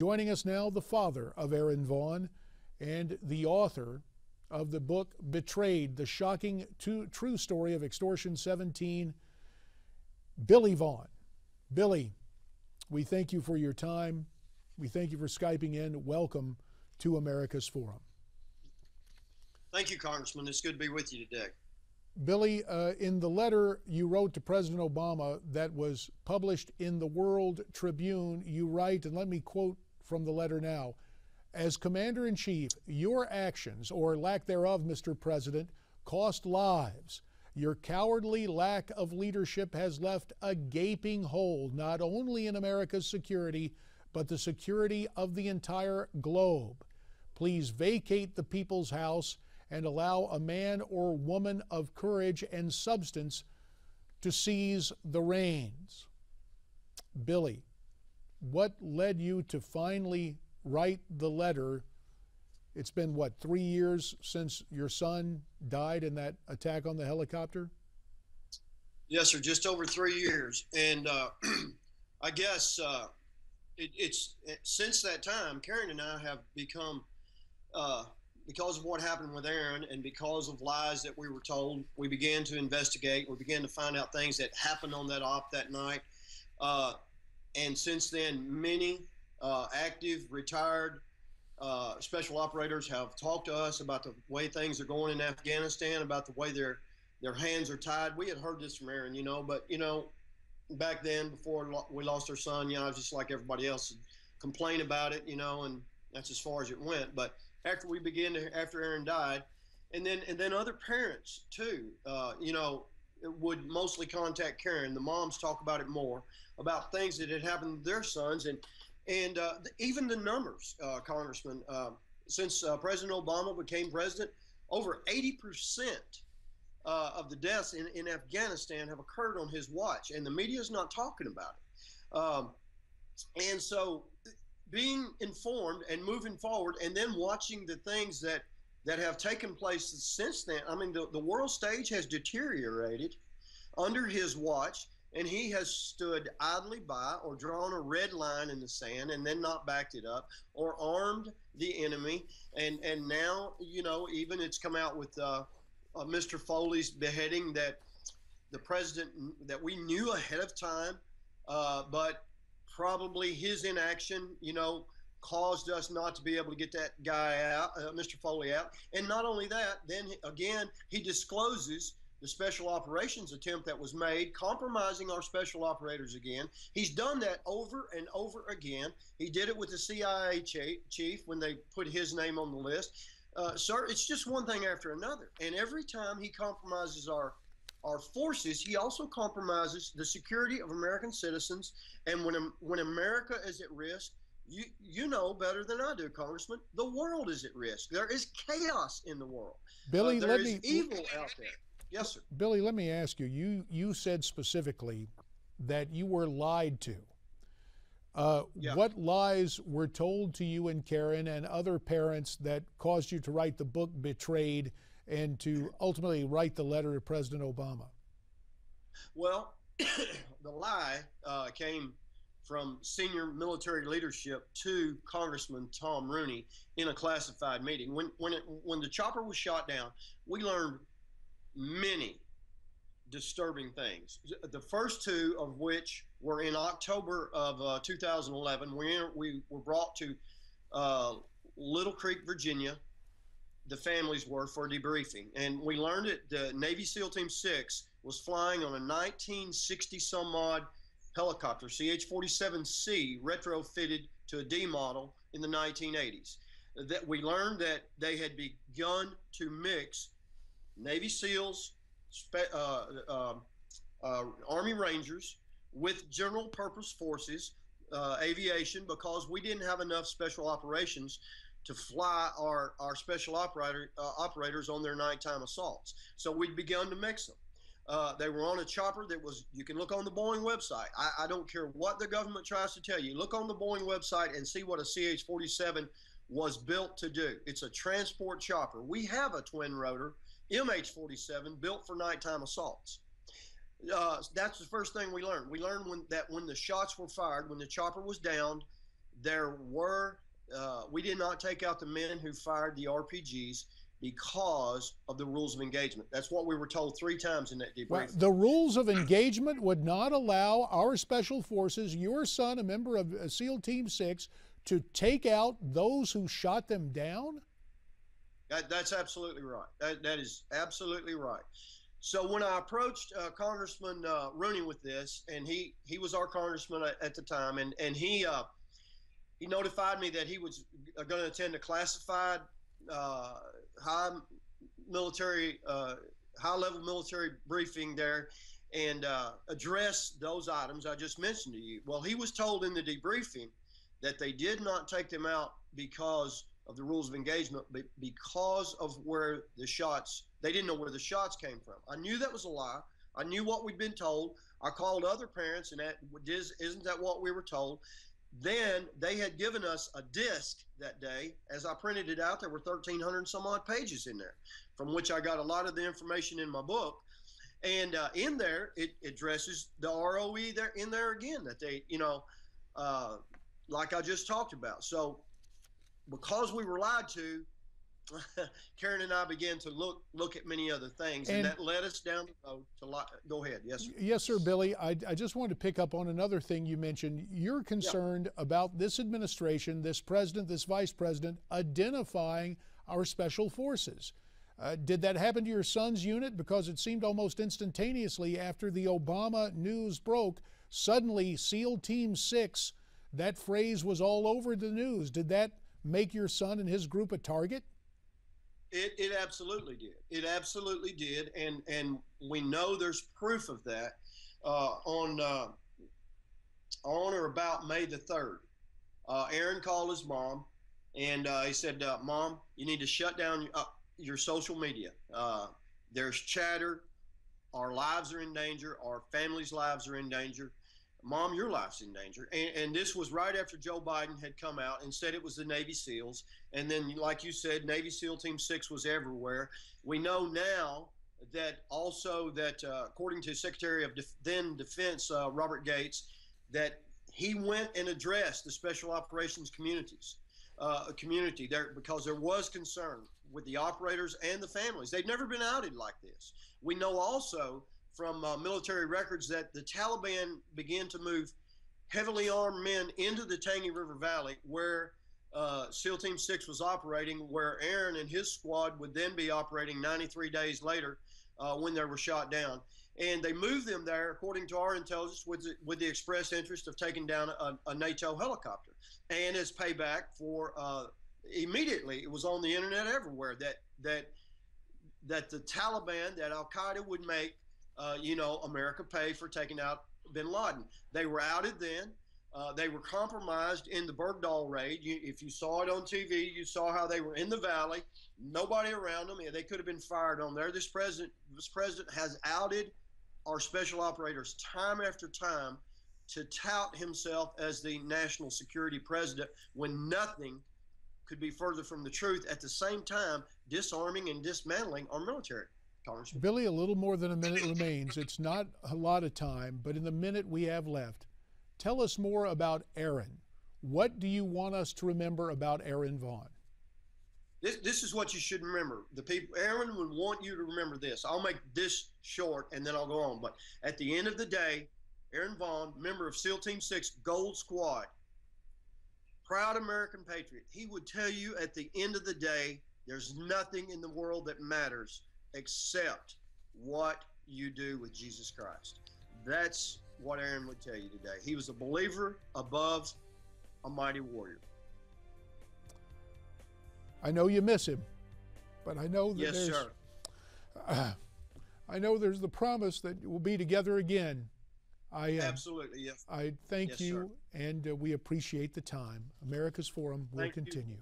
Joining us now, the father of Aaron Vaughn and the author of the book Betrayed, the shocking true story of Extortion 17, Billy Vaughn. Billy, we thank you for your time. We thank you for Skyping in. Welcome to America's Forum. Thank you, Congressman. It's good to be with you today. Billy, in the letter you wrote to President Obama that was published in the World Tribune, you write, and let me quote from the letter now, "As Commander-in-Chief, your actions, or lack thereof, Mr. President, cost lives. Your cowardly lack of leadership has left a gaping hole, not only in America's security, but the security of the entire globe. Please vacate the People's House and allow a man or woman of courage and substance to seize the reins." Billy, what led you to finally write the letter? It's been, what, 3 years since your son died in that attack on the helicopter? Yes, sir, just over 3 years. And I guess it's since that time, Karen and I have become, because of what happened with Aaron and because of lies that we were told, we began to investigate. We began to find out things that happened on that op that night. And since then, many active, retired special operators have talked to us about the way things are going in Afghanistan, about the way their hands are tied. We had heard this from Aaron, but, back then, before we lost our son, I was just like everybody else, complain about it, and that's as far as it went. But after Aaron died, and then other parents too, would mostly contact Karen. The moms talk about it more, about things that had happened to their sons, and even the numbers, Congressman, since President Obama became president, over 80% of the deaths in Afghanistan have occurred on his watch, and the media is not talking about it. And so being informed and moving forward, and then watching the things that have taken place since then. I mean, the world stage has deteriorated under his watch, and he has stood idly by or drawn a red line in the sand and then not backed it up, or armed the enemy. And now, even it's come out with Mr. Foley's beheading, that the president, that we knew ahead of time, but probably his inaction, caused us not to be able to get that guy out, Mr. Foley out. And not only that, then again, he discloses the special operations attempt that was made, compromising our special operators again. He's done that over and over again. He did it with the CIA chief when they put his name on the list. Sir, it's just one thing after another. And every time he compromises our forces, he also compromises the security of American citizens. And when America is at risk, you know better than I do, Congressman, the world is at risk. There is chaos in the world. Billy, there is evil out there. Yes, sir. Billy, let me ask you. You said specifically that you were lied to. Yeah. What lies were told to you and Karen and other parents that caused you to write the book Betrayed and to ultimately write the letter to President Obama? Well, the lie came from senior military leadership to Congressman Tom Rooney in a classified meeting. When the chopper was shot down, we learned many disturbing things. The first two of which were in October of 2011. We were brought to Little Creek, Virginia. The families were, for debriefing. And we learned that the Navy SEAL Team 6 was flying on a 1960 some odd helicopter, CH-47C, retrofitted to a D model in the 1980s. That we learned that they had begun to mix Navy SEALs, Army Rangers with general purpose forces, aviation, because we didn't have enough special operations to fly our special operators on their nighttime assaults. So we'd begun to mix them. They were on a chopper that was, you can look on the Boeing website. I don't care what the government tries to tell you. Look on the Boeing website and see what a CH-47 was built to do. It's a transport chopper. We have a twin rotor MH-47 built for nighttime assaults. That's the first thing we learned. We learned when the shots were fired, when the chopper was downed, there were, we did not take out the men who fired the RPGs because of the rules of engagement. That's what we were told 3 times in that debrief. Well, the rules of engagement would not allow our special forces, your son, a member of SEAL Team 6, to take out those who shot them down? That's absolutely right. That is absolutely right. So when I approached Congressman Rooney with this, and he was our congressman at the time, and he notified me that he was going to attend a classified high level military briefing there and address those items I just mentioned to you. Well, he was told in the debriefing that they did not take them out because of the rules of engagement, but because of where the shots, they didn't know where the shots came from. I knew that was a lie. I knew what we'd been told. I called other parents, and isn't that what we were told? Then they had given us a disc that day. As I printed it out, there were 1,300 some odd pages in there, from which I got a lot of the information in my book. And in there, it addresses the ROE there in there again, that they, like I just talked about. So because we were lied to, Karen and I began to look at many other things, and that led us down the road to go ahead. Yes, sir. Yes, sir, Billy. I just wanted to pick up on another thing you mentioned. You're concerned about this administration, this president, this vice president, identifying our special forces. Did that happen to your son's unit? Because it seemed almost instantaneously after the Obama news broke, suddenly SEAL Team 6, that phrase was all over the news. Did that make your son and his group a target? It absolutely did. It absolutely did, and we know there's proof of that. On or about May the 3rd, Aaron called his mom, and he said, "Mom, you need to shut down your social media. There's chatter. Our lives are in danger. Our families' lives are in danger. Mom, your life's in danger." And this was right after Joe Biden had come out and said it was the Navy SEALs. And then, like you said, Navy SEAL Team 6 was everywhere. We know now that also that, according to Secretary of Defense Robert Gates, that he went and addressed the special operations community there, because there was concern with the operators and the families. They've never been outed like this. We know also from military records that the Taliban began to move heavily armed men into the Tangi River Valley, where SEAL Team 6 was operating, where Aaron and his squad would then be operating 93 days later when they were shot down. And they moved them there, according to our intelligence, with the express interest of taking down a NATO helicopter. And as payback for, immediately, it was on the internet everywhere, that the Taliban, that Al-Qaeda would make America pay for taking out bin Laden. They were outed then. They were compromised in the Bergdahl raid. If you saw it on TV, you saw how they were in the valley, nobody around them. They could have been fired on there. This president has outed our special operators time after time to tout himself as the national security president, when nothing could be further from the truth, at the same time disarming and dismantling our military. Congressman. Billy, a little more than a minute remains. It's not a lot of time, but in the minute we have left, tell us more about Aaron. What do you want us to remember about Aaron Vaughn? This is what you should remember. Aaron would want you to remember this. I'll make this short and then I'll go on. But at the end of the day, Aaron Vaughn, member of SEAL Team 6 Gold Squad, proud American patriot, he would tell you at the end of the day, there's nothing in the world that matters except what you do with Jesus Christ. That's what Aaron would tell you today. He was a believer above a mighty warrior. I know you miss him, but I know that yes, sir. I know there's the promise that we'll be together again. Absolutely, yes. I thank yes, you, sir. and we appreciate the time. America's Forum will continue.